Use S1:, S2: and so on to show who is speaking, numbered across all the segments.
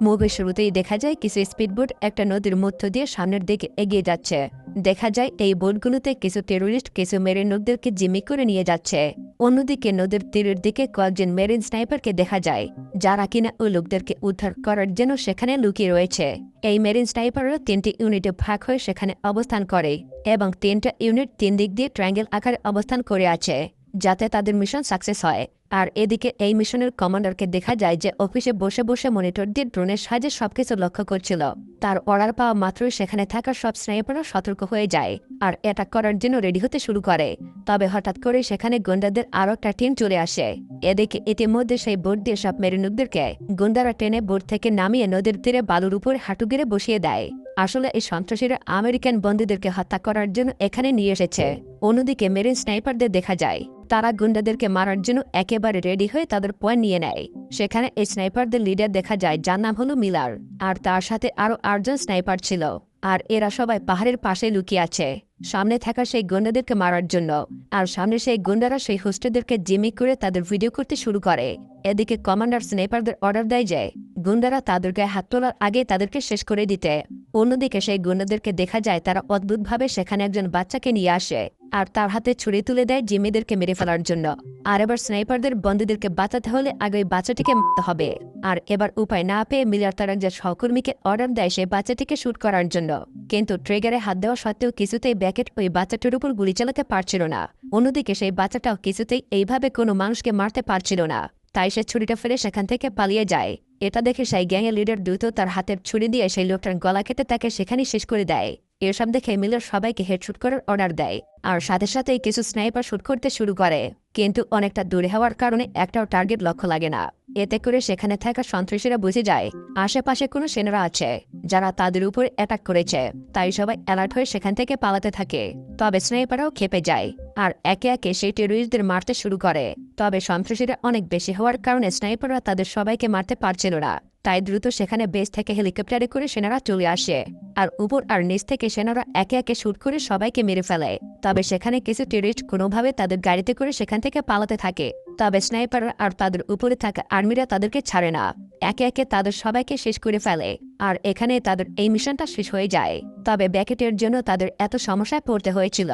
S1: মুভির শুরুতেই দেখা যায় কিছু স্পিডবোট একটা নদীর মধ্য দিয়ে সামনের দিকে এগিয়ে যাচ্ছে। দেখা যায় এই বোটগুলোতে কিছু টেরোরিস্ট কিছু মেরিন লোকদেরকে জিম্মি করে নিয়ে যাচ্ছে। অন্যদিকে নদীর তীরের দিকে কয়েকজন মেরিন স্নাইপারকে দেখা যায়, যারা কিনা ওই লোকদেরকে উদ্ধার করার জন্য সেখানে লুকিয়ে রয়েছে। এই মেরিন স্নাইপাররা 3টি ইউনিটে ভাগ হয়ে সেখানে অবস্থান করে এবং 3টা ইউনিট 3 দিক দিয়ে ট্রায়াঙ্গেল আকারে অবস্থান করে আছে, যাতে তাদের মিশন সাকসেস হয়। আর এদিকে এই মিশনের কমান্ডারকে দেখা যায় যে অফিসে বসে বসে মনিটর দিয়ে ড্রোনের সাহায্যে সবকিছু লক্ষ্য করছিল। তার অর্ডার পাওয়া মাত্রই সেখানে থাকা সব স্নাইপাররা সতর্ক হয়ে যায় আর অ্যাটাক করার জন্য রেডি হতে শুরু করে। তবে হঠাৎ করে সেখানে গুন্ডাদের আরও একটা টিম চলে আসে। এদিকে ইতিমধ্যে সেই বোট দিয়ে সব মেরিনুকদেরকে গুন্ডারা টেনে বোট থেকে নামিয়ে নদীর তীরে বালুর উপর হাঁটু গেড়ে বসিয়ে দেয়। আসলে এই সন্ত্রাসীরা আমেরিকান বন্দীদেরকে হত্যা করার জন্য এখানে নিয়ে এসেছে। অন্যদিকে মেরিন স্নাইপারদের দেখা যায় তারা গুন্ডাদেরকে মারার জন্য একেবারে রেডি হয়ে তাদের পয়েন্ট নিয়ে নেয়। সেখানে এই স্নাইপারদের লিডার দেখা যায়, যার নাম হলো মিলার, আর তার সাথে আরও 8জন স্নাইপার ছিল। আর এরা সবাই পাহাড়ের পাশে লুকিয়ে আছে সামনে থাকা সেই গুন্ডাদেরকে মারার জন্য। আর সামনে সেই গুন্ডারা সেই হোস্টেলদেরকে জিম্মি করে তাদের ভিডিও করতে শুরু করে। এদিকে কমান্ডার স্নাইপারদের অর্ডার দেয় যে গুন্ডারা তাদের গায়ে হাত তোলার আগে তাদেরকে শেষ করে দিতে। অন্যদিকে সেই গুন্ডাদেরকে দেখা যায় তারা অদ্ভুতভাবে সেখানে একজন বাচ্চাকে নিয়ে আসে আর তার হাতে ছুরি তুলে দেয় জিম্মিদেরকে মেরে ফেলার জন্য। আর এবার স্নাইপারদের বন্দীদেরকে বাঁচাতে হলে আগে ওই বাচ্চাটিকে মারতে হবে। আর এবার উপায় না পেয়ে মিলার তার একজন সহকর্মীকে অর্ডার দেয় সেই বাচ্চাটিকে শুট করার জন্য, কিন্তু ট্রিগারে হাত দেওয়া সত্ত্বেও কিছুতেই ব্যাকেট ওই বাচ্চাটির উপর গুলি চালাতে পারছিল না। অন্যদিকে সেই বাচ্চাটাও কিছুতেই এইভাবে কোনো মানুষকে মারতে পারছিল না, তাই সে ছুরিটা ফেলে সেখান থেকে পালিয়ে যায়। এটা দেখে সেই গ্যাংয়ের লিডার দ্রুত তার হাতের ছুরি দিয়ে সেই লোকটার গলা কেটে তাকে সেখানেই শেষ করে দেয়। এসব দেখে মিলার সবাইকে হেডশুট করার অর্ডার দেয় আর সাথে সাথেই কিছু স্নাইপার শুট করতে শুরু করে, কিন্তু অনেকটা দূরে হওয়ার কারণে একটাও টার্গেট লক্ষ্য লাগে না। এতে করে সেখানে থাকা সন্ত্রাসীরা বুঝে যায় আশেপাশে কোনো সেনারা আছে যারা তাদের উপর অ্যাটাক করেছে, তাই সবাই অ্যালার্ট হয়ে সেখান থেকে পালাতে থাকে। তবে স্নাইপাররাও খেপে যায় আর একে একে সেই টেরোরিস্টদের মারতে শুরু করে। তবে সন্ত্রাসীরা অনেক বেশি হওয়ার কারণে স্নাইপাররা তাদের সবাইকে মারতে পারছিল না, তাই দ্রুত সেখানে বেস থেকে হেলিকপ্টারে করে সেনারা চলে আসে আর উপর আর নিচ থেকে সেনারা একে একে শুট করে সবাইকে মেরে ফেলে। তবে সেখানে কিছু টেররিস্ট কোনোভাবে তাদের গাড়িতে করে সেখান থেকে পালাতে থাকে। তবে স্নাইপার আর তাদের উপরে থাকা আর্মিরা তাদেরকে ছাড়ে না, একে একে তাদের সবাইকে শেষ করে ফেলে। আর এখানে তাদের এই মিশনটা শেষ হয়ে যায়। তবে ব্যাকেটের জন্য তাদের এত সমস্যায় পড়তে হয়েছিল।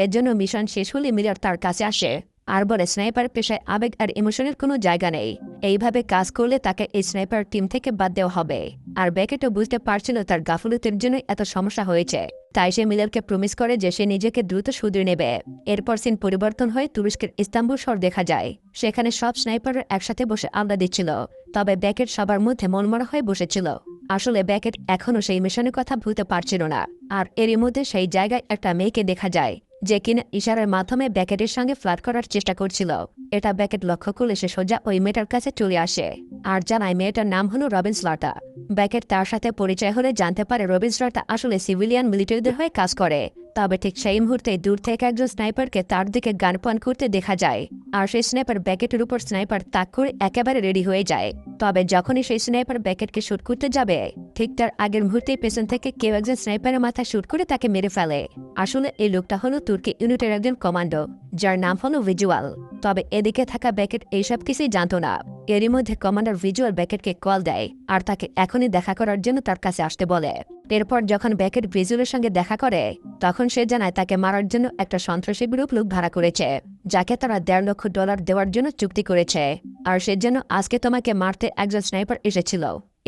S1: এর জন্য মিশন শেষ হলে মিলার তার কাছে আসে আর বলে স্নাইপার পেশায় আবেগ আর ইমোশনের কোনো জায়গা নেই, এইভাবে কাজ করলে তাকে এই স্নাইপার টিম থেকে বাদ দেওয়া হবে। আর ব্যাকেটও বুঝতে পারছিল তার গাফলতির জন্য এত সমস্যা হয়েছে, তাই সে মিলারকে প্রমিস করে যে সে নিজেকে দ্রুত শুধরে নেবে। এরপর সিন পরিবর্তন হয়ে তুরস্কের ইস্তাম্বুল শহর দেখা যায়। সেখানে সব স্নাইপাররা একসাথে বসে আড্ডা দিচ্ছিল, তবে ব্যাকেট সবার মধ্যে মনমরা হয়ে বসেছিল। আসলে ব্যাকেট এখনও সেই মিশনের কথা ভুলতে পারছিল না। আর এরই মধ্যে সেই জায়গায় একটা মেয়েকে দেখা যায় যে কিনা ইশারার মাধ্যমে ব্যাকেটের সঙ্গে ফ্লার্ট করার চেষ্টা করছিল। এটা ব্যাকেট লক্ষ্য করলে সে সোজা ওই মেয়েটার কাছে চলে আসে আর জানায় মেয়েটার নাম হলো রবিন স্লাটা। ব্যাকেট তার সাথে পরিচয় হলে জানতে পারে রবিন স্লাটা আসলে সিভিলিয়ান মিলিটারিদের হয়ে কাজ করে। তবে ঠিক সেই মুহূর্তে দূর থেকে একজন স্নাইপারকে তার দিকে গান পয়েন্ট করতে দেখা যায় আর সেই স্নাইপার ব্যাকেটের উপর স্নাইপার তাক করে একেবারে রেডি হয়ে যায়। তবে যখনই সেই স্নাইপার ব্যাকেটকে শুট করতে যাবে ঠিক তার আগের মুহূর্তেই পেছন থেকে কেউ একজন স্নাইপারের মাথায় শুট করে তাকে মেরে ফেলে। আসলে এই লোকটা হলো তুর্কি ইউনিটের একজন কমান্ডো, যার নাম হলো ভিজুয়াল। তবে এদিকে থাকা ব্যাকেট এইসব কিছুই জানতো না। এরই মধ্যে কমান্ডার ভিজুয়াল ব্যাকেটকে কল দেয় আর তাকে এখনই দেখা করার জন্য তার কাছে আসতে বলে। এরপর যখন ব্যাকেট ভিজুয়ালের সঙ্গে দেখা করে তখন সে জানায় তাকে মারার জন্য একটা সন্ত্রাসী গ্রুপ লোক ভাড়া করেছে, যাকে তারা $1.5 লক্ষ দেওয়ার জন্য চুক্তি করেছে। আর সেজন্য আজকে তোমাকে মারতে একজন স্নাইপার এসেছিল।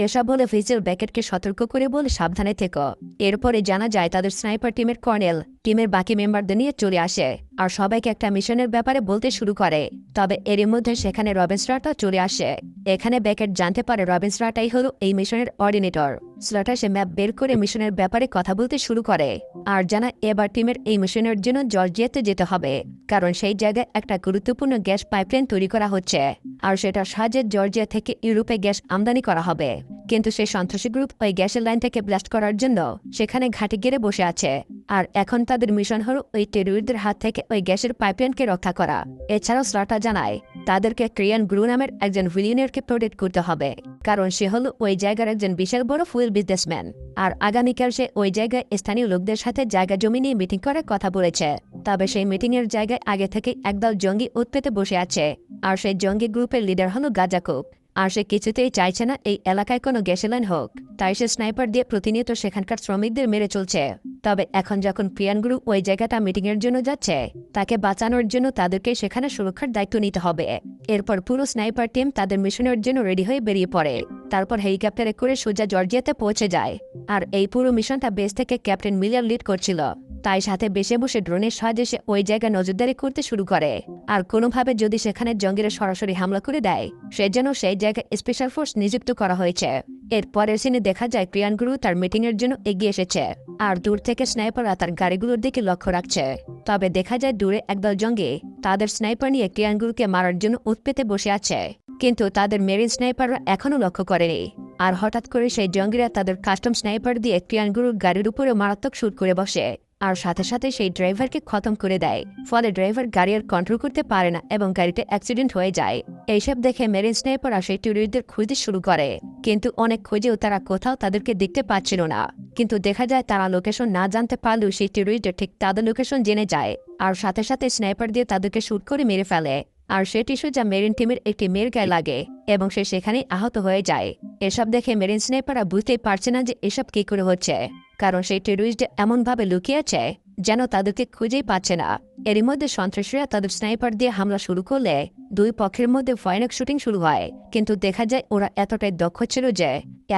S1: এসব বলে ভিজুয়াল ব্যাকেটকে সতর্ক করে বলে সাবধানে থেকো। এরপরে জানা যায় তাদের স্নাইপার টিমের কর্নেল টিমের বাকি মেম্বারদের নিয়ে চলে আসে আর সবাইকে একটা মিশনের ব্যাপারে বলতে শুরু করে। তবে এরই মধ্যে সেখানে রবিন স্লাটা চলে আসে। এখানে ব্যাকেট জানতে পারে রবিন স্লাটাই হলো এই মিশনের অর্ডিনেটর। স্লাটা সে ম্যাপ বের করে মিশনের ব্যাপারে কথা বলতে শুরু করে আর জানা এবার টিমের এই মিশনের জন্য জর্জিয়াতে যেতে হবে, কারণ সেই জায়গায় একটা গুরুত্বপূর্ণ গ্যাস পাইপলাইন তৈরি করা হচ্ছে আর সেটার সাহায্যে জর্জিয়া থেকে ইউরোপে গ্যাস আমদানি করা হবে। কিন্তু সেই সন্ত্রাসী গ্রুপ ওই গ্যাসের লাইন থেকে ব্লাস্ট করার জন্য সেখানে ঘাঁটি গেড়ে বসে আছে আর এখন তাদের মিশন হলো ওই টেররিস্টদের হাত থেকে ওই গ্যাসের পাইপলাইনকে রক্ষা করা। এছাড়াও স্লাটা জানায় তাদেরকে ক্রিয়ান গ্রু নামের একজন ভিলিয়নিয়ারকে প্রোটেক্ট করতে হবে, কারণ সে হলো ওই জায়গার একজন বিশাল বড় ফুয়েল বিজনেসম্যান আর আগামীকাল সে ওই জায়গায় স্থানীয় লোকদের সাথে জায়গা জমি নিয়ে মিটিং করার কথা বলেছে। তবে সেই মিটিংয়ের জায়গায় আগে থেকে একদল জঙ্গি উৎপেতে বসে আছে আর সেই জঙ্গি গ্রুপের লিডার হলো গাজাকুব। আর সে কিছুতেই চাইছে না এই এলাকায় কোনো গ্যাসের লাইন হোক, তাই সে স্নাইপার দিয়ে প্রতিনিয়ত সেখানকার শ্রমিকদের মেরে চলছে। তবে এখন যখন প্রিয়ান গুরু ওই জায়গাটা মিটিংয়ের জন্য যাচ্ছে, তাকে বাঁচানোর জন্য তাদেরকে সেখানে সুরক্ষার দায়িত্ব নিতে হবে। এরপর পুরো স্নাইপার টিম তাদের মিশনের জন্য রেডি হয়ে বেরিয়ে পড়ে। তারপর হেলিকপ্টারে করে সোজা জর্জিয়াতে পৌঁছে যায়। আর এই পুরো মিশনটা বেস থেকে ক্যাপ্টেন মিলার লিড করছিল, তাই সাথে বেশে বসে ড্রোনের সাহায্যে সে ওই জায়গায় নজরদারি করতে শুরু করে। আর কোনোভাবে যদি সেখানে জঙ্গিরা সরাসরি হামলা করে দেয়, সেজন্য সেই জায়গায় স্পেশাল ফোর্স নিযুক্ত করা হয়েছে। এর পরের সিনে দেখা যায় প্রিয়ান গুরু তার মিটিংয়ের জন্য এগিয়ে এসেছে, আর দূর থেকে স্নাইপাররা তার গাড়িগুলোর দিকে লক্ষ্য রাখছে। তবে দেখা যায় দূরে একদল জঙ্গি তাদের স্নাইপার নিয়ে প্রিয়ান গুরুকে মারার জন্য উৎপেতে বসে আছে, কিন্তু তাদের মেরিন স্নাইপাররা এখনও লক্ষ্য করেনি। আর হঠাৎ করে সেই জঙ্গিরা তাদের কাস্টম স্নাইপার দিয়ে প্রিয়ান গুরুর গাড়ির উপরে মারাত্মক শুট করে বসে, আর সাথে সাথে সেই ড্রাইভারকে খতম করে দেয়। ফলে ড্রাইভার গাড়ি আর কন্ট্রোল করতে পারে না এবং গাড়িতে অ্যাক্সিডেন্ট হয়ে যায়। এইসব দেখে মেরিন স্নাইপাররা সেই টুরিস্টদের খুঁজতে শুরু করে, কিন্তু অনেক খুঁজেও তারা কোথাও তাদেরকে দেখতে পাচ্ছিল না। কিন্তু দেখা যায় তারা লোকেশন না জানতে পারলেও সেই টুরিস্টদের ঠিক তাদের লোকেশন জেনে যায়, আর সাথে সাথে স্নাইপার দিয়ে তাদেরকে শুট করে মেরে ফেলে। আর সেটি সোজা মেরিন টিমের একটি মেয়ের গায়ে লাগে এবং সে সেখানেই আহত হয়ে যায়। এসব দেখে মেরিন স্নাইপাররা বুঝতেই পারছে না যে এসব কি করে হচ্ছে, কারণ সেই টেররিস্ট এমনভাবে লুকিয়েছে যেন তাদেরকে খুঁজেই পাচ্ছে না। এরই মধ্যে সন্ত্রাসীরা তাদের স্নাইপার দিয়ে হামলা শুরু করলে দুই পক্ষের মধ্যে ভয়ানক শুটিং শুরু হয়। কিন্তু দেখা যায় ওরা এতটাই দক্ষ ছিল যে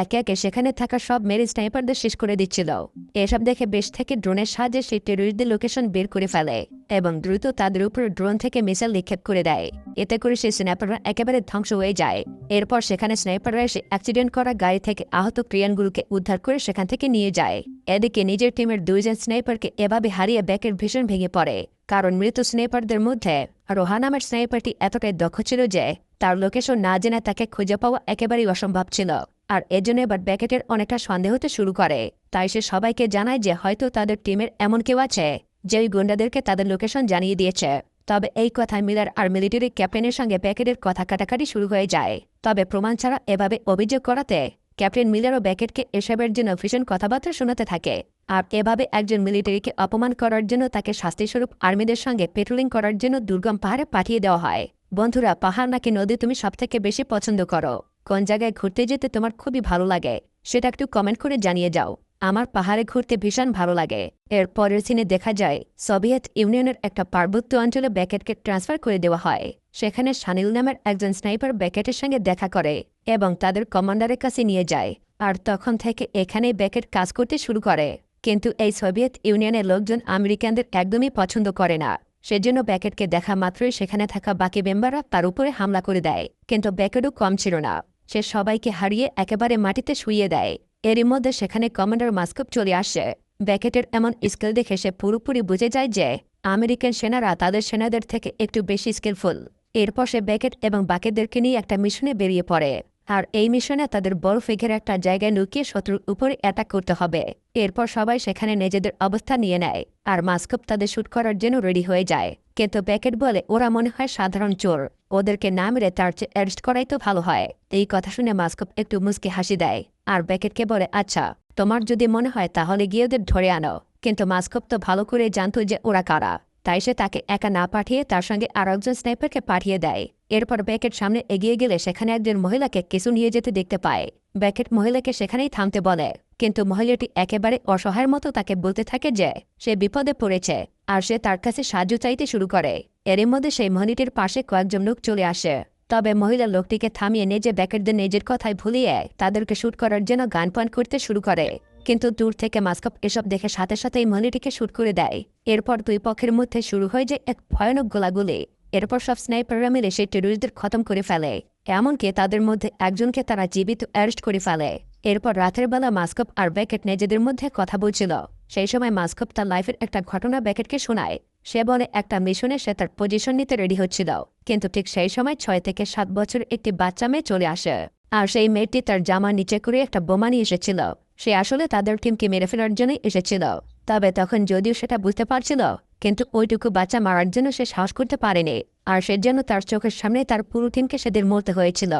S1: একে একে সেখানে থাকা সব মেরিন স্নাইপারদের শেষ করে দিচ্ছিল। এসব দেখে বেশ থেকে ড্রোনের সাহায্যে সেই টেররিস্টদের লোকেশন বের করে ফেলে এবং দ্রুত তাদের উপর ড্রোন থেকে মিসাইল নিক্ষেপ করে দেয়। এতে করে সেই স্নাইপাররা একেবারে ধ্বংস হয়ে যায়। এরপর সেখানে স্নাইপাররা এসে অ্যাক্সিডেন্ট করা গাড়ি থেকে আহত প্রিয়ানগুলোকে উদ্ধার করে সেখান থেকে নিয়ে যায়। এদিকে নিজের টিমের দুইজন স্নাইপারকে এভাবে হারিয়ে ব্যাকের ভীষণ ভেঙে পড়ে, কারণ মৃত স্নাইপারদের মধ্যে রোহা নামের স্নাইপারটি এতটাই দক্ষ ছিল যে তার লোকেশন না জেনে তাকে খুঁজে পাওয়া একেবারেই অসম্ভব ছিল। আর এজন্য এবার ব্যাকেটের অনেকটা সন্দেহ হতে শুরু করে, তাই সে সবাইকে জানায় যে হয়তো তাদের টিমের এমন কেউ আছে যে ওই গুন্ডাদেরকে তাদের লোকেশন জানিয়ে দিয়েছে। তবে এই কথায় মিলার আর মিলিটারি ক্যাপ্টেনের সঙ্গে ব্যাকেটের কথা কাটাকাটি শুরু হয়ে যায়। তবে প্রমাণ ছাড়া এভাবে অভিযোগ করাতে ক্যাপ্টেন মিলার ও ব্যাকেটকে এসবের জন্য ভীষণ কথাবার্তা শোনাতে থাকে। আর এভাবে একজন মিলিটারিকে অপমান করার জন্য তাকে শাস্তিস্বরূপ আর্মিদের সঙ্গে পেট্রোলিং করার জন্য দুর্গম পাহাড়ে পাঠিয়ে দেওয়া হয়। বন্ধুরা, পাহাড় নাকি নদী তুমি সবথেকে বেশি পছন্দ করো? কোন জায়গায় ঘুরতে যেতে তোমার খুবই ভালো লাগে সেটা একটু কমেন্ট করে জানিয়ে যাও। আমার পাহাড়ে ঘুরতে ভীষণ ভালো লাগে। এর পরের সিনে দেখা যায় সোভিয়েত ইউনিয়নের একটা পার্বত্য অঞ্চলে ব্যাকেটকে ট্রান্সফার করে দেওয়া হয়। সেখানে সানিল নামের একজন স্নাইপার ব্যাকেটের সঙ্গে দেখা করে এবং তাদের কমান্ডারের কাছে নিয়ে যায়। আর তখন থেকে এখানেই ব্যাকেট কাজ করতে শুরু করে। কিন্তু এই সোভিয়েত ইউনিয়নের লোকজন আমেরিকানদের একদমই পছন্দ করে না। সেজন্য ব্যাকেটকে দেখা মাত্রই সেখানে থাকা বাকি মেম্বাররা তার উপরে হামলা করে দেয়। কিন্তু ব্যাকেটও কম ছিল না, সে সবাইকে হারিয়ে একেবারে মাটিতে শুইয়ে দেয়। এরই মধ্যে সেখানে কমান্ডার মাস্কপ চলে আসে। ব্যাকেটের এমন স্কিল দেখে সে পুরোপুরি বুঝে যায় যে আমেরিকান সেনারা তাদের সেনাদের থেকে একটু বেশি স্কিলফুল। এরপর সে ব্যাকেট এবং বাকিদেরকে নিয়ে একটা মিশনে বেরিয়ে পড়ে। আর এই মিশনে তাদের বড় ফিগের একটা জায়গায় লুকিয়ে শত্রুর উপরে অ্যাটাক করতে হবে। এরপর সবাই সেখানে নিজেদের অবস্থা নিয়ে নেয় আর মাস্কপ তাদের শুট করার জন্য রেডি হয়ে যায়। কিন্তু ব্যাকেট বলে ওরা মনে হয় সাধারণ চোর, ওদেরকে না মেরে তার চেয়ে অ্যারেস্ট করাই তো ভালো হয়। এই কথা শুনে মাস্কপ একটু মুচকি হাসি দেয় আর ব্যাকেটকে বলে, আচ্ছা তোমার যদি মনে হয় তাহলে গিয়ে ওদের ধরে আনো। কিন্তু মাস্কপ তো ভালো করে জানতো যে ওরা কারা, তাই সে তাকে একা না পাঠিয়ে তার সঙ্গে আরো একজন স্নাইপারকে পাঠিয়ে দেয়। এরপর ব্যাকেট সামনে এগিয়ে গেলে সেখানে একজন মহিলাকে কিছু নিয়ে যেতে দেখতে পায়। ব্যাকেট মহিলাকে সেখানেই থামতে বলে, কিন্তু মহিলাটি একেবারে অসহায়ের মতো তাকে বলতে থাকে যে সে বিপদে পড়েছে আর সে তার কাছে সাহায্য চাইতে শুরু করে। এরই মধ্যে সেই মহিলাটির পাশে কয়েকজন লোক চলে আসে। তবে মহিলা লোকটিকে থামিয়ে নিজে ব্যাকেটদের নিজের কথায় ভুলিয়ে তাদেরকে শুট করার জন্য গান পয়েন্ট করতে শুরু করে। কিন্তু দূর থেকে মাস্কপ এসব দেখে সাথে সাথে এই মহিলাটিকে শুট করে দেয়। এরপর দুই পক্ষের মধ্যে শুরু হয়ে যায় এক ভয়ানক গোলাগুলি। এরপর সব স্নাইপাররা মিলে সেই টেররিস্টদের খতম করে ফেলে, এমনকি তাদের মধ্যে একজনকে তারা জীবিত অ্যারেস্ট করে ফেলে। এরপর রাতের বেলা মাস্কপ আর ব্যাকেট নিজেদের মধ্যে কথা বলছিল। সেই সময় মাস্কপ তার লাইফের একটা ঘটনা ব্যাকেটকে শোনায়। সে বলে একটা মিশনে সে তার পজিশন নিতে রেডি হচ্ছিল, কিন্তু ঠিক সেই সময় 6 থেকে 7 বছর একটি বাচ্চা মেয়ে চলে আসে। আর সেই মেয়েটি তার জামা নিচে করে একটা বোমা নিয়ে এসেছিল। সে আসলে তাদের টিমকে মেরে ফেলার জন্যই এসেছিল। তবে তখন যদিও সেটা বুঝতে পারছিল, কিন্তু ওইটুকু বাচ্চা মারার জন্য সে সাহস করতে পারেনি। আর সেজন্য তার চোখের সামনে তার পুরো টিমকে সেদিন মরতে হয়েছিল।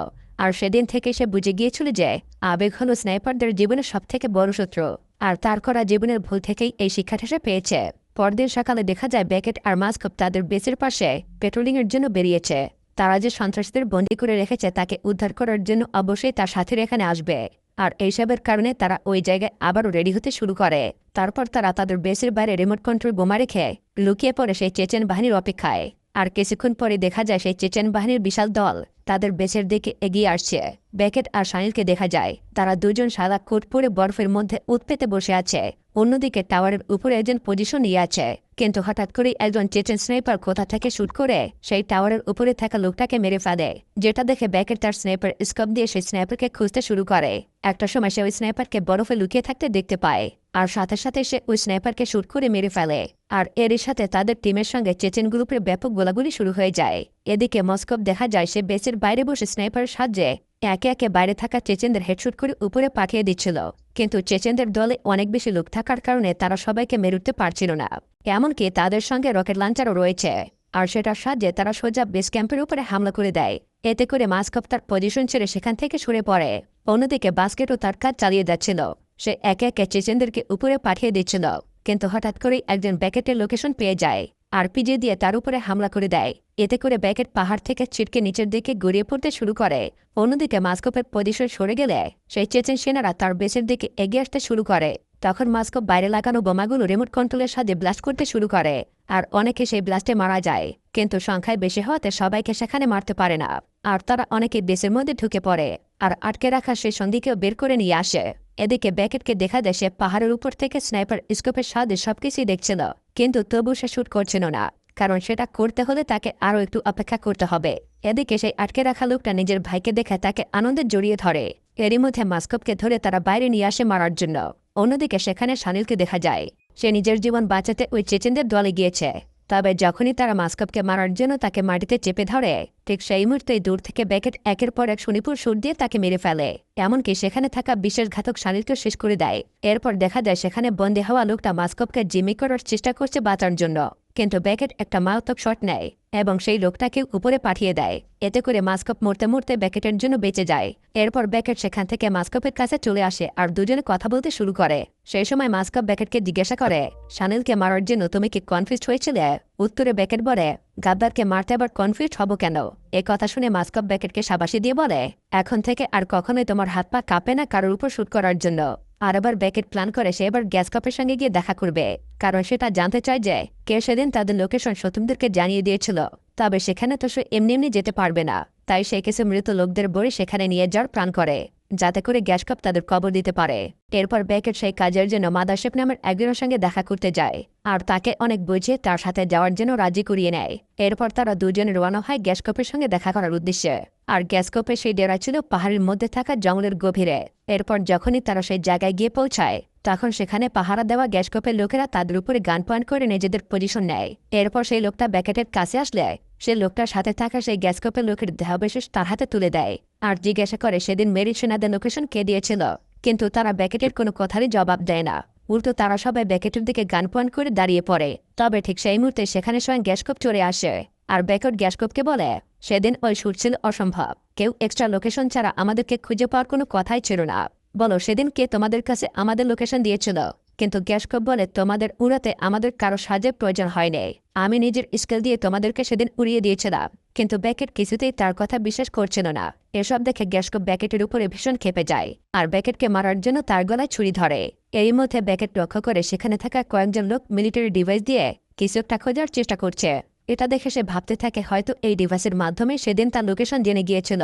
S1: আর সেদিন থেকে সে বুঝে গিয়েছিল যে আবেগ হল স্নাইপারদের জীবনের সবথেকে বড় শত্রু। আর তার করা জীবনের ভুল থেকেই এই শিক্ষাটা সে পেয়েছে। পরদিন সকালে দেখা যায় ব্যাকেট আর মাস্কপ তাদের বেসের পাশে পেট্রোলিংয়ের জন্য বেরিয়েছে। তারা যে সন্ত্রাসীদের বন্দী করে রেখেছে তাকে উদ্ধার করার জন্য অবশ্যই তার সাথীরা এখানে আসবে। আর এইসবের কারণে তারা ওই জায়গায় আবারও রেডি হতে শুরু করে। তারপর তারা তাদের বেসের বাইরে রিমোট কন্ট্রোল বোমা রেখে লুকিয়ে পড়ে সেই চেচেন বাহিনীর অপেক্ষায়। আর কিছুক্ষণ পরে দেখা যায় সেই চেচেন বাহিনীর বিশাল দল তাদের বেসের দিকে এগিয়ে আসছে। বেকেট আর সানিলকে দেখা যায় তারা দুজন সাদা কোট পরে বরফের মধ্যে উৎপেতে বসে আছে। অন্যদিকে টাওয়ারের উপরে একজন পজিশন নিয়ে আছে, কিন্তু হঠাৎ করেই একজন চেচেন স্নাইপার কোথা থেকে শুট করে সেই টাওয়ারের উপরে থাকা লোকটাকে মেরে ফেলে। যেটা দেখে বেকেট তার স্নাইপার স্কোপ দিয়ে সেই স্নাইপারকে খুঁজতে শুরু করে। একটা সময় সে ওই স্নাইপারকে বরফে লুকিয়ে থাকতে দেখতে পায়, আর সাথে সাথে সে ওই স্নাইপারকে শুট করে মেরে ফেলে। আর এরই সাথে তাদের টিমের সঙ্গে চেচেন গ্রুপের ব্যাপক গোলাগুলি শুরু হয়ে যায়। এদিকে মস্কোভ দেখা যায় সে বেসের বাইরে বসে স্নাইপারের সাহায্যে একে একে বাইরে থাকা চেচেনদের হেডশুট করে উপরে পাঠিয়ে দিচ্ছিল। কিন্তু চেচেনদের দলে অনেক বেশি লোক থাকার কারণে তারা সবাইকে মেরে উঠতে পারছিল না। এমনকি তাদের সঙ্গে রকেট লঞ্চারও রয়েছে, আর সেটার সাহায্যে তারা সোজা বেস ক্যাম্পের উপরে হামলা করে দেয়। এতে করে মস্কোভ তার পজিশন ছেড়ে সেখান থেকে সরে পড়ে। অন্যদিকে বাস্কেটও তার কাজ চালিয়ে যাচ্ছিল। সে একে একে চেচেনদেরকে উপরে পাঠিয়ে দিচ্ছিল, কিন্তু হঠাৎ করেই একজন ব্যাকেটের লোকেশন পেয়ে যায় আরপিজি দিয়ে তার উপরে হামলা করে দেয়। এতে করে ব্যাকেট পাহাড় থেকে ছিটকে নিচের দিকে গড়িয়ে পড়তে শুরু করে। অন্যদিকে মস্কোভের পজিশন সরে গেলে সেই চেচেন সেনারা তার বেসের দিকে এগিয়ে আসতে শুরু করে। তখন মস্কোভ বাইরে লাগানো বোমাগুলো রিমোট কন্ট্রোলের সাথে ব্লাস্ট করতে শুরু করে, আর অনেকে সেই ব্লাস্টে মারা যায়। কিন্তু সংখ্যায় বেশি হওয়াতে সবাইকে সেখানে মারতে পারে না, আর তারা অনেকে বেসের মধ্যে ঢুকে পড়ে আর আটকে রাখা সেই সন্ধিকেও বের করে নিয়ে আসে। এদিকে ব্যাকেটকে দেখা দেয় সে পাহাড়ের উপর থেকে স্নাইপার স্কোপের সাহায্যে সবকিছুই দেখছিল, কিন্তু তবু সে শুট করছিল না, কারণ সেটা করতে হলে তাকে আরও একটু অপেক্ষা করতে হবে। এদিকে সেই আটকে রাখা লোকটা নিজের ভাইকে দেখে তাকে আনন্দে জড়িয়ে ধরে। এরই মধ্যে মস্কোভকে ধরে তারা বাইরে নিয়ে আসে মারার জন্য। অন্যদিকে সেখানে সানিলকে দেখা যায় সে নিজের জীবন বাঁচাতে ওই চেচেনদের দলে গিয়েছে। তবে যখনই তারা মস্কোভকে মারার জন্য তাকে মাটিতে চেপে ধরে, ঠিক সেই মুহূর্তেই দূর থেকে ব্যাকেট একের পর এক সুনিপুর শুট দিয়ে তাকে মেরে ফেলে। এমনকি সেখানে থাকা বিশ্বাসঘাতক সানিলকে শেষ করে দেয়। এরপর দেখা যায় সেখানে বন্দী হওয়া লোকটা মস্কোভকে জিম্মি করার চেষ্টা করছে বাঁচার জন্য, কিন্তু ব্যাকেট একটা মারাত্মক শট নেয় এবং সেই লোকটাকে উপরে পাঠিয়ে দেয়। এতে করে মস্কোভ মরতে মরতে ব্যাকেটের জন্য বেঁচে যায়। এরপর ব্যাকেট সেখান থেকে মস্কোভের কাছে চলে আসে আর দুজনে কথা বলতে শুরু করে। সেই সময় মস্কোভ ব্যাকেটকে জিজ্ঞাসা করে, সানিলকে মারার জন্য তুমি কি কনফিউজড হয়েছিলে? উত্তরে ব্যাকেট বলে, গাদ্দারকে মারতে আবার কনফিউজড হব কেন? এ কথা শুনে মস্কোভ ব্যাকেটকে শাবাশি দিয়ে বলে, এখন থেকে আর কখনোই তোমার হাত পা কাঁপে না কারোর উপর শুট করার জন্য। আর এবার ব্যাকেট প্ল্যান করে সে এবার গ্যাস কাপের সঙ্গে গিয়ে দেখা করবে, কারণ সেটা জানতে চায় যে কে সেদিন তাদের লোকেশন শত্রুদেরকে জানিয়ে দিয়েছিল। তবে সেখানে তো সে এমনি এমনি যেতে পারবে না, তাই সে কিছু মৃত লোকদের বড়ি সেখানে নিয়ে যাওয়ার প্ল্যান করে, যাতে করে গ্যাস কাপ তাদের কবর দিতে পারে। এরপর ব্যাকেট সেই কাজের জন্য মাদারশেপ নামের একজনের সঙ্গে দেখা করতে যায়, আর তাকে অনেক বুঝিয়ে তার সাথে যাওয়ার জন্য রাজি করিয়ে নেয়। এরপর তারা দুজনে রওনা হয় গ্যাস কাপের সঙ্গে দেখা করার উদ্দেশ্যে। আর গ্যাস কাপের সেই ডেরা ছিল পাহাড়ের মধ্যে থাকা জঙ্গলের গভীরে। এরপর যখনই তারা সেই জায়গায় গিয়ে পৌঁছায়, তখন সেখানে পাহারা দেওয়া গ্যাসকপের লোকেরা তাদের উপরে গান পয়েন্ট করে নিজেদের পজিশন নেয়। এরপর সেই লোকটা ব্যাকেটের কাছে আসলে সে লোকটার সাথে থাকা সেই গ্যাসকপের লোকের দেহাবশেষ তার হাতে তুলে দেয়, আর জিজ্ঞাসা করে সেদিন মেরি সেনাদের লোকেশন কে দিয়েছিল। কিন্তু তারা ব্যাকেটের কোনো কথারই জবাব দেয় না, উল্টো তারা সবাই ব্যাকেটের দিকে গান পয়েন্ট করে দাঁড়িয়ে পড়ে। তবে ঠিক সেই মুহূর্তে সেখানে স্বয়ং গ্যাসকপ চলে আসে, আর ব্যাকেট গ্যাসকপকে বলে, সেদিন ওই শুট ছিল অসম্ভব, কেউ এক্সট্রা লোকেশন ছাড়া আমাদেরকে খুঁজে পাওয়ার কোনো কথাই ছিল না। বলো সেদিন কে তোমাদের কাছে আমাদের লোকেশন দিয়েছিল? কিন্তু গ্যাসকপ বলে, তোমাদের উড়াতে আমাদের কারো সাহায্যের প্রয়োজন হয়নি, আমি নিজের স্কেল দিয়ে তোমাদেরকে সেদিন উড়িয়ে দিয়েছিলাম। কিন্তু ব্যাকেট কিছুতেই তার কথা বিশ্বাস করছিল না। এসব দেখে গ্যাসকপ ব্যাকেটের উপরে ভীষণ খেপে যায়, আর ব্যাকেটকে মারার জন্য তার গলায় ছুরি ধরে। এরই মধ্যে ব্যাকেট লক্ষ্য করে সেখানে থাকা কয়েকজন লোক মিলিটারি ডিভাইস দিয়ে কিছু একটা খোঁজার চেষ্টা করছে। এটা দেখে সে ভাবতে থাকে হয়তো এই ডিভাইসের মাধ্যমে সেদিন তার লোকেশন জেনে গিয়েছিল।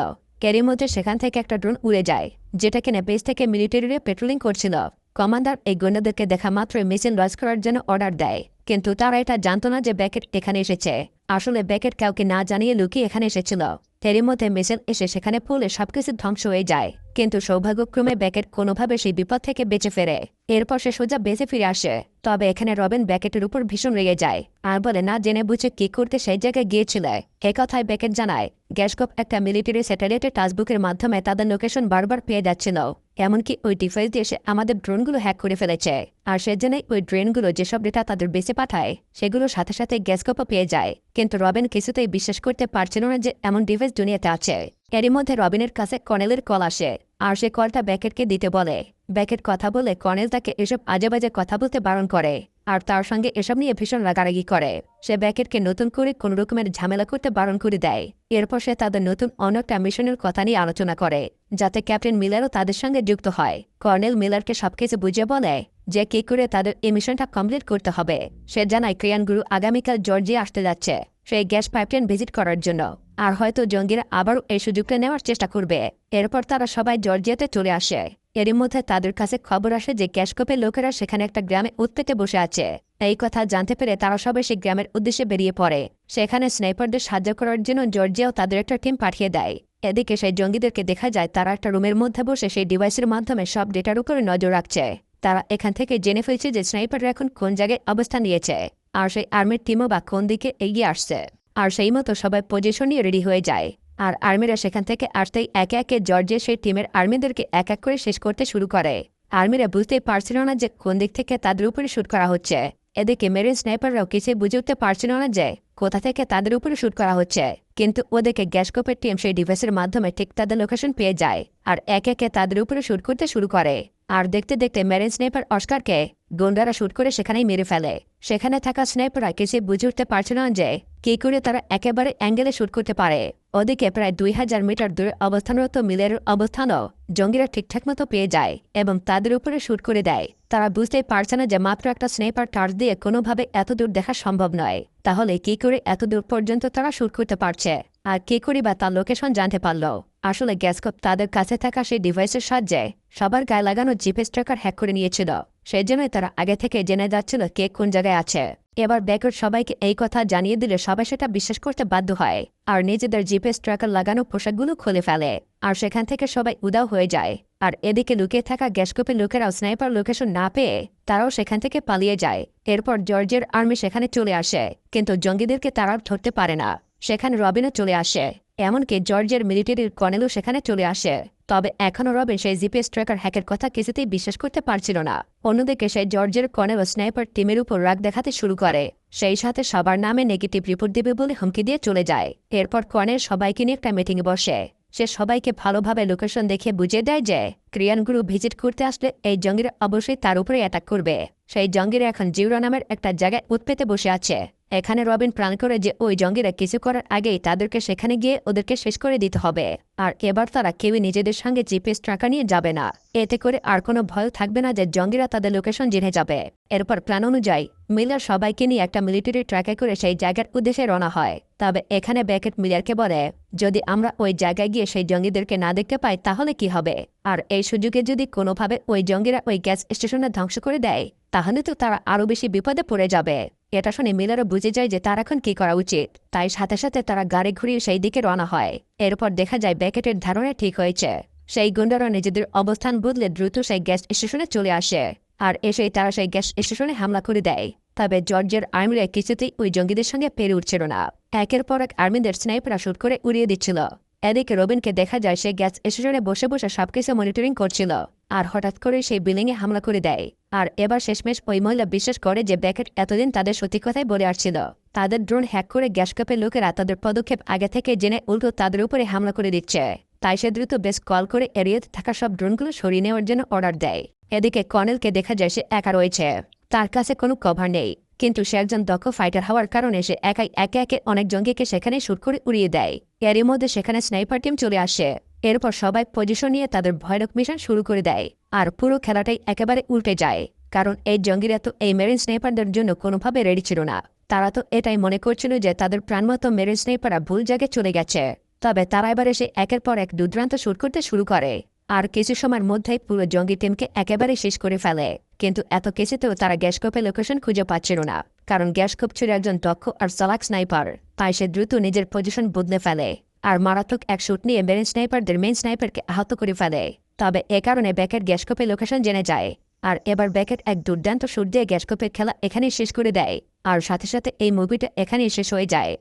S1: এরই মধ্যে সেখান থেকে একটা ড্রোন উড়ে যায়, যেটা কিনা বেস থেকে মিলিটারিরা পেট্রোলিং করছিল। কমান্ডার এই গুন্ডাদেরকে দেখা মাত্রই মিসাইল লঞ্চ করার জন্য অর্ডার দেয়, কিন্তু তারা এটা জানত না যে ব্যাকেট এখানে এসেছে। আসলে ব্যাকেট কাউকে না জানিয়ে লুকিয়ে এখানে এসেছিল। এরই মধ্যে মিসাইল এসে সেখানে পড়লে সবকিছু ধ্বংস হয়ে যায়, কিন্তু সৌভাগ্যক্রমে ব্যাকেট কোনোভাবে সেই বিপদ থেকে বেঁচে ফেরে। এরপর সে সোজা বেঁচে ফিরে আসে। তবে এখানে রবিন ব্যাকেটের উপর ভীষণ রেগে যায়, আর বলে না জেনে বুঝে কি করতে সেই জায়গায় গিয়েছিল। এ কথায় ব্যাকেট জানায়, গ্যাসকপ একটা মিলিটারি স্যাটেলাইটের টাচবুকের মাধ্যমে তাদের লোকেশন বারবার পেয়ে যাচ্ছিল, এমনকি ওই ডিভাইস দিয়ে সে আমাদের ড্রোনগুলো হ্যাক করে ফেলেছে। আর সেজন্যই ওই ড্রোনগুলো যেসব ডেটা তাদের বেঁচে পাঠায় সেগুলোর সাথে সাথে গ্যাসকপও পেয়ে যায়। কিন্তু রবিন কিছুতেই বিশ্বাস করতে পারছিল না যে এমন ডিভাইস দুনিয়াতে আছে। এরই মধ্যে রবিনের কাছে কর্নেলের কল আসে, আর সে কলটা ব্যাকেটকে দিতে বলে। ব্যাকেট কথা বলে কর্নেল তাকে এসব আজেবাজে কথা বলতে বারণ করে, আর তার সঙ্গে এসব নিয়ে ভীষণ রাগারাগি করে। সে ব্যাকেটকে নতুন করে কোনো রকমের ঝামেলা করতে বারণ করে দেয়। এরপর সে তাদের নতুন অন্য একটা মিশনের কথা নিয়ে আলোচনা করে, যাতে ক্যাপ্টেন মিলারও তাদের সঙ্গে যুক্ত হয়। কর্নেল মিলারকে সবকিছু বুঝিয়ে বলে যে কি করে তাদের এই মিশনটা কমপ্লিট করতে হবে। সে জানায় ক্রিয়ান গুরু আগামীকাল জর্জিয়া আসতে যাচ্ছে সেই গ্যাস পাইপলাইন ভিজিট করার জন্য, আর হয়তো জঙ্গিরা আবারও এই সুযোগটা নেওয়ার চেষ্টা করবে। এরপর তারা সবাই জর্জিয়াতে চলে আসে। এরই মধ্যে তাদের কাছে খবর আসে যে গ্যাসকোপের লোকেরা সেখানে একটা গ্রামে উৎপেতে বসে আছে। এই কথা জানতে পেরে তারা সবাই সেই গ্রামের উদ্দেশ্যে বেরিয়ে পড়ে। সেখানে স্নাইপারদের সাহায্য করার জন্য জর্জিয়াও তাদের একটা টিম পাঠিয়ে দেয়। এদিকে সেই জঙ্গিদেরকে দেখা যায় তারা একটা রুমের মধ্যে বসে সেই ডিভাইসের মাধ্যমে সব ডেটার উপরে নজর রাখছে। তারা এখান থেকে জেনে ফেলছে যে স্নাইপাররা এখন কোন জায়গায় অবস্থান নিয়েছে, আর সেই আর্মির টিমও বা কোন দিকে এগিয়ে আসছে। আর সেই মতো সবাই পজিশন নিয়ে রেডি হয়ে যায়। আর আর্মিরা সেখান থেকে আসতেই একে একে জর্জিয়া সেই টিমের আর্মিদেরকে এক এক করে শেষ করতে শুরু করে। আর্মিরা বুঝতেই পারছিল না যে কোন দিক থেকে তাদের উপরে শুট করা হচ্ছে। এদিকে মেরিন স্নাইপাররাও কিছুই বুঝে উঠতে পারছিল না যে কোথা থেকে তাদের উপরে শুট করা হচ্ছে। কিন্তু ওদেরকে গ্যাসকোপের টিম সেই ডিভাইসের মাধ্যমে ঠিক তাদের লোকেশন পেয়ে যায়, আর একে একে তাদের উপরে শুট করতে শুরু করে। আর দেখতে দেখতে মেরিন স্নাইপার অস্কারকে গুন্ডারা শুট করে সেখানেই মেরে ফেলে। সেখানে থাকা স্নাইপাররা কিছুই বুঝে উঠতে পারছিল না যে কি করে তারা একেবারে অ্যাঙ্গেলে শুট করতে পারে। ওদিকে প্রায় 2000 মিটার দূরে অবস্থানরত মিলারের অবস্থানও জঙ্গিরা ঠিকঠাক মতো পেয়ে যায় এবং তাদের উপরে শুট করে দেয়। তারা বুঝতেই পারছে না যে মাত্র একটা স্নাইপার টার্চ দিয়ে কোনোভাবে এত দূর দেখা সম্ভব নয়। তাহলে কি করে এত দূর পর্যন্ত তারা শুট করতে পারছে, আর কি করে বা তার লোকেশন জানতে পারল? আসলে গ্যাসকোপ তাদের কাছে থাকা সেই ডিভাইসের সাহায্যে সবার গায়ে লাগানো জিপিএস ট্র্যাকার হ্যাক করে নিয়েছিল। সেই জন্যই তারা আগে থেকে জেনে যাচ্ছিল কে কোন জায়গায় আছে। এবার ব্যাকর সবাইকে এই কথা জানিয়ে দিলে সবাই সেটা বিশ্বাস করতে বাধ্য হয়, আর নিজেদের জিপিএস ট্র্যাকার লাগানো পোশাকগুলো খুলে ফেলে। আর সেখান থেকে সবাই উদাও হয়ে যায়। আর এদিকে লুকিয়ে থাকা গ্যাসকোপের লোকেরাও স্নাইপার লোকেশন না পেয়ে তারাও সেখান থেকে পালিয়ে যায়। এরপর জর্জিয়ার আর্মি সেখানে চলে আসে, কিন্তু জঙ্গিদেরকে তারা ধরতে পারে না। সেখানে রবিনও চলে আসে, এমনকি জর্জিয়ার মিলিটারির কর্নেলও সেখানে চলে আসে। তবে এখনও রবিন সেই জিপিএস ট্র্যাকার হ্যাকের কথা কিছুতেই বিশ্বাস করতে পারছিল না। অন্যদিকে সেই জর্জিয়ার কর্নেল ও স্নাইপার টিমের উপর রাগ দেখাতে শুরু করে। সেই সাথে সবার নামে নেগেটিভ রিপোর্ট দেবে বলে হুমকি দিয়ে চলে যায়। এরপর কর্নেল সবাইকে নিয়ে একটা মিটিংয়ে বসে। সে সবাইকে ভালোভাবে লোকেশন দেখে বুঝিয়ে দেয় যে ক্রিয়ান গুরু ভিজিট করতে আসলে এই জঙ্গিরা অবশ্যই তার উপরে অ্যাটাক করবে। সেই জঙ্গিরা এখন জিউরা নামের একটা জায়গায় উৎপেতে বসে আছে। এখানে রবিন প্ল্যান করে যে ওই জঙ্গিরা কিছু করার আগেই তাদেরকে সেখানে গিয়ে ওদেরকে শেষ করে দিতে হবে। আর এবার তারা কেউই নিজেদের সঙ্গে জিপিএস ট্র্যাকার নিয়ে যাবে না। এতে করে আর কোনো ভয় থাকবে না যে জঙ্গিরা তাদের লোকেশন জেনে যাবে। এরপর প্ল্যান অনুযায়ী মিলার সবাইকে নিয়ে একটা মিলিটারি ট্র্যাকে করে সেই জায়গার উদ্দেশ্যে রওনা হয়। তবে এখানে ব্যাকেট মিলারকে বলে, যদি আমরা ওই জায়গায় গিয়ে সেই জঙ্গিদেরকে না দেখতে পাই তাহলে কি হবে? আর এই সুযোগে যদি কোনোভাবে ওই জঙ্গিরা ওই গ্যাস স্টেশনে ধ্বংস করে দেয় তাহলে তো তারা আরও বেশি বিপদে পড়ে যাবে। এটা শুনে মিলারও বুঝে যায় যে তার এখন কি করা উচিত। তাই সাথে সাথে তারা গাড়ি ঘুরিয়ে সেই দিকে রওনা হয়। এরপর দেখা যায় ব্যাকেটের ধারণা ঠিক হয়েছে। সেই গুন্ডারা নিজেদের অবস্থান বদলে দ্রুত সেই গ্যাস স্টেশনে চলে আসে, আর এসেই তারা সেই গ্যাস স্টেশনে হামলা করে দেয়। তবে জর্জিয়ার আর্মিরা কিছুতেই ওই জঙ্গিদের সঙ্গে পেরে উঠছিল না। একের পর এক আর্মিদের স্নাইপাররা শুট করে উড়িয়ে দিচ্ছিল। এদিকে রবিনকে দেখা যায় সে গ্যাস স্টেশনে বসে বসে সবকিছু মনিটরিং করছিল, আর হঠাৎ করে সেই বিল্ডিংয়ে হামলা করে দেয়। আর এবার শেষমেশ ওই মহিলা বিশ্বাস করে যে ব্যাকেট এতদিন তাদের সত্যি কথাই বলে আসছিল। তাদের ড্রোন হ্যাক করে গ্যাসকোপের লোকেরা তাদের পদক্ষেপ আগে থেকে জেনে উল্টো তাদের উপরে হামলা করে দিচ্ছে। তাই সে দ্রুত বেশ কল করে এরিয়ে থাকা সব ড্রোনগুলো সরিয়ে নেওয়ার জন্য অর্ডার দেয়। এদিকে কর্নেলকে দেখা যায় সে একা রয়েছে, তার কাছে কোনো কভার নেই। কিন্তু সে একজন দক্ষ ফাইটার হওয়ার কারণে সে একাই একে একে অনেক জঙ্গিকে সেখানে শুট করে উড়িয়ে দেয়। এরই মধ্যে সেখানে স্নাইপার টিম চলে আসে। এরপর সবাই পজিশন নিয়ে তাদের ভয়ানক মিশন শুরু করে দেয়। আর পুরো খেলাটাই একেবারে উল্টে যায়, কারণ এই জঙ্গিরা তো এই মেরিন স্নাইপারদের জন্য কোনোভাবে রেডি ছিল না। তারা তো এটাই মনে করছিল যে তাদের প্রাণমতো মেরিন স্নাইপাররা ভুল জায়গায় চলে গেছে। তবে তারা এবার এসে একের পর এক দুর্দান্ত শুট করতে শুরু করে, আর কিছু সময়ের মধ্যেই পুরো জঙ্গি টিমকে একেবারে শেষ করে ফেলে। কিন্তু এত কিছুতেও তারা গ্যাসকোপের লোকেশন খুঁজে পাচ্ছিল না, কারণ গ্যাসকোপ ছিল একজন দক্ষ আর চালাক স্নাইপার। তাই সে দ্রুত নিজের পজিশন বদলে ফেলে, আর মারাত্মক এক শুট নিয়ে মেরিন স্নাইপারদের মেইন স্নাইপারকে আহত করে ফেলে। তবে এ কারণে ব্যাকেট গ্যাসকোপের লোকেশন জেনে যায়, আর এবার ব্যাকেট এক দুর্দান্ত শুট দিয়ে গ্যাসকোপের খেলা এখানেই শেষ করে দেয়। আর সাথে সাথে এই মুভিটা এখানেই শেষ হয়ে যায়।